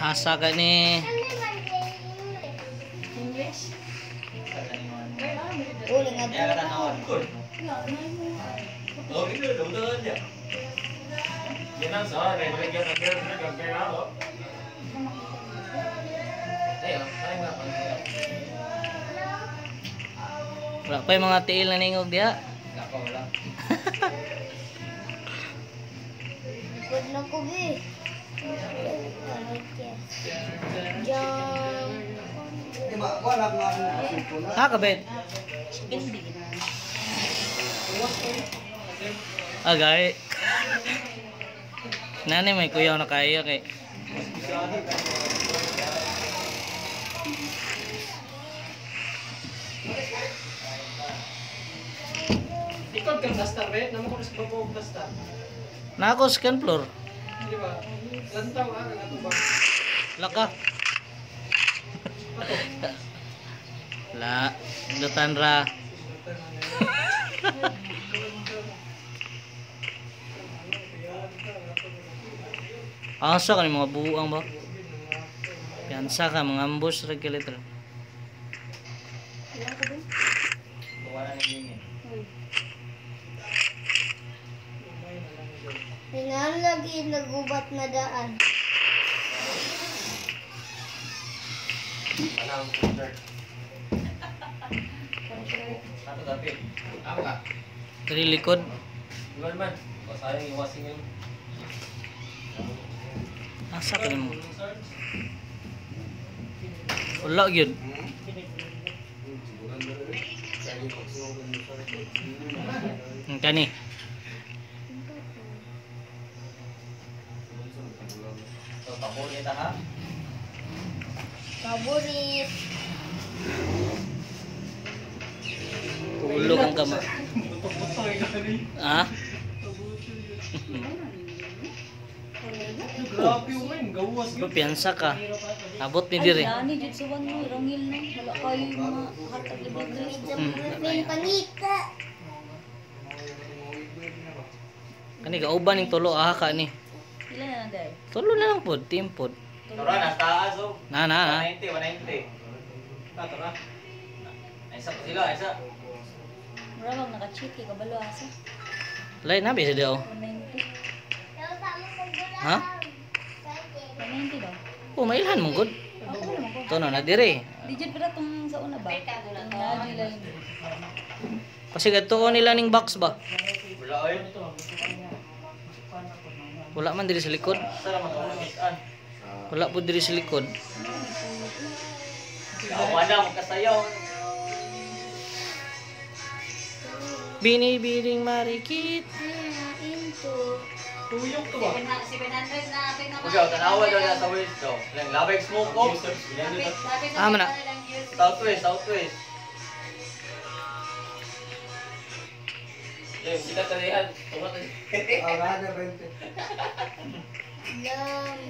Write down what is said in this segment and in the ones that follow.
Asa ka ni? English. Uling nga Ya kata naon. Oh, itu udah aja. Jangan salah, kayak mereka akhir kayak apa? Ayo, saya nggak panggil. Wala pa yung mga tiil na ningog diya. Nggak kau lah. Good na ko gi. Jam. Ha ka bet? Agay. Nani may kuyaw na kaya kay. Ikot kang plastar, bet. Naman ko sa babo plastar. Na ako second floor. Di ba? Lantaw ah, kang ba? Laka. La, lutan ra. Asa ka ni mga buang ba? Piyansa ka mga ambush ra kiliter. Bawa na ini. Hingan lagi nagubat na daan. Alam concert. Satu tapi. Apa? Diri likod. Gimana man? Kau sayang iwasin yun. Asa ka ni mo? Wala gyud. Kani. So, paborito ha? Paborit. Tulog ang kama. Ah? Grabe yung man, gawas yun. Piyansa ka. Abot ni diri. Ani jud suwan mo rangil na wala kayo mga hatag libre. May pangita. Kani kauban ning tulo aha ka ni. Ilan na day? Tulo na lang pod, team pod. Tora, nasa taas oh. Na. 190, 190. Tato na. Isa pa sila, isa. Mura bang naka-cheat kay kabalo asa. Lain na bisa daw. 190. Ha? 190 daw. Oh, mailhan mong good. Ako naman ko. Tono na diri. Di jud pala tong sa una ba? Na July. Kasi gatuon nila ning box ba? Wala oy. Wala man diri sa likod. Saan naman ito nabisan? Wala po diri sa likod. Awa na, magkasayaw. Binibiring marikit. Tuyok to ba? Ikaw, tanawa daw na sa west daw. Labay smoke ko. Ah, mana. Southwest, southwest. Kita terlihat. Lam.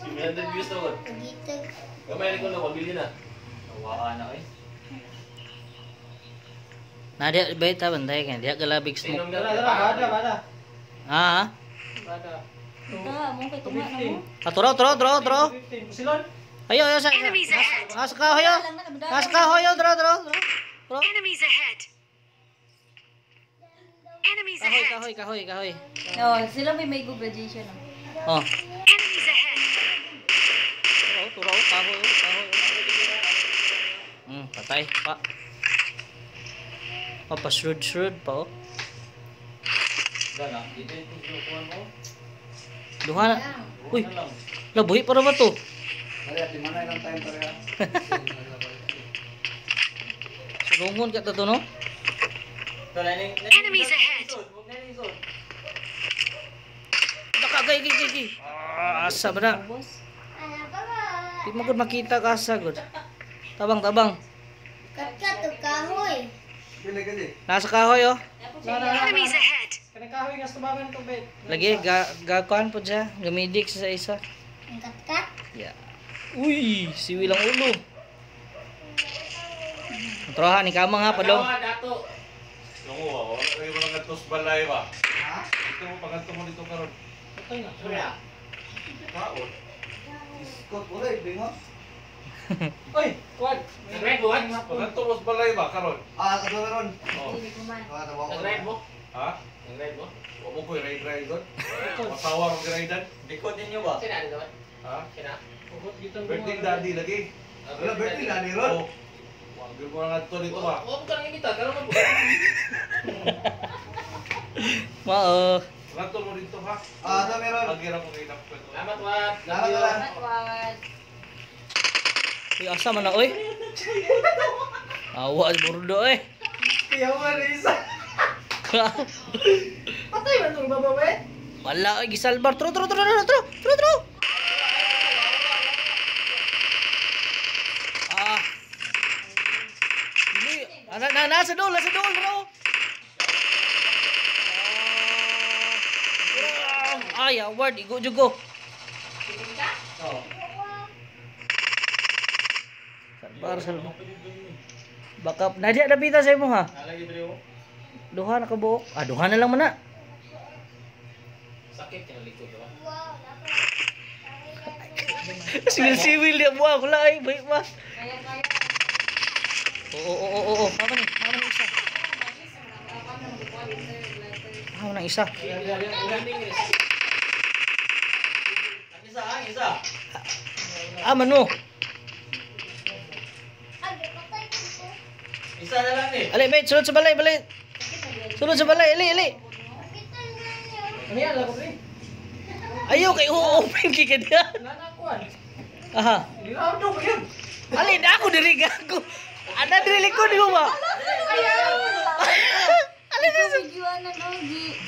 900 views daw. Pagita. Gamay ko na, mabili na. Nawaan na eh. Na dia baita bantay kan dia galabig Sinom smoke. na Dara, bada. Ah. Bada. Ta mo kay tuma na mo. Tro. 15. Pusilon? Ayo sa. Nasa ka hoyo. Nasa ka hoyo tro. Enemies ahead. Enemies ahead. Kahoy. No, sila may go graduation no. Oh. Enemies ahead. Tro kahoy. Patay pa. Shrewd pa oh. Gana, dito yung sinukuhan mo. Duha na. Uy, labuhi para ba to? Sulungon ka to no? Enemies ahead. Nakagay. Asa ba na? Boss. Di mo gud makita ka asa gud. Tabang. Kakat o kahoy. Nasa kahoy oh. Enemies ahead. Kanang kahoy nga tubangan to, bet. Lagi gakuan po siya. Gamidik sa isa. Ang katkat. Yeah. Uy, siwi lang ulo. Troha ni kamang ha padong. Dato. Nungo, wala kayo mga gatos balay ba? Ha? Ito mo, paganto mo dito karon. Patay na. Surya. Kaon. Ikot ulit, bingo. Oy, kuwan. Nag-ride mo, what? Pagkatapos balay ba, karon? Kato meron. Oh. Tawa ko. Nag-ride mo? Ha? Nag-ride mo? Huwag mo ko i-ride doon. Masawa mong i-ridean. Likod ninyo ba? Sina ano naman? Ha? Sina? Ugot gitang Birthday daddy lagi. Wala, birthday na ni Ron. Oh. Wag mo nga ito dito ba? Huwag ka nang imita, kala mo po. Mao. Rato mo dito ha? Kato meron. Agira mo kayo ng kwento. Salamat, Wat. Salamat lang. Uy, asa man na oy? Awa burdo eh. Kaya mo na isa. Patay man tong babae. Wala oy gisalbar. Tro. Ah. Ini na sa dol bro. Ay, award igo jugo. Salbar. Baka nadia ada pita sa imo ha. Nalagi ba mo? Duha na ka buok. Ah, duha na lang man na. Sakit yung likod, diba? Siwil dia buang pula ay baik ba. Oo. Apa ni? Isa. Ano na isa? Ang isa. Aman mo. Isa na lang eh. Ali, mate, sulod sa balay. Sulod sa balay, ali. Ano yan lang ko pre? Ayaw kay open kay kada. Nana kuwan. Aha. Lilado ba yun? Ali, na ako diri gago. Ana diri likod mo ba? Ali na sa Videoan na nogi.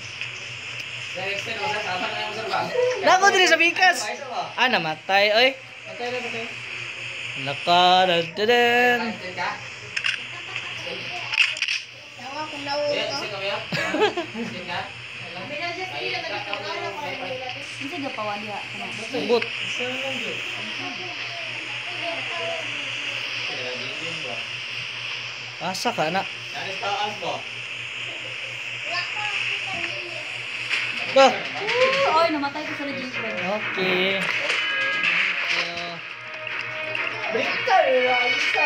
Extend mo sa tama na yung sarba. na ako diri sa bikas. Ah, namatay oy. Patay na patay. Nakadadadan. Extend ka? Tawa ko na Eh, uto. extend ka ba yan? Extend ka? Hindi ka pawan diha. Subot. Asa ka na? Nanis taas ko. Ba. Oy, namatay ko sa legit. Okay. Balik ka, isa.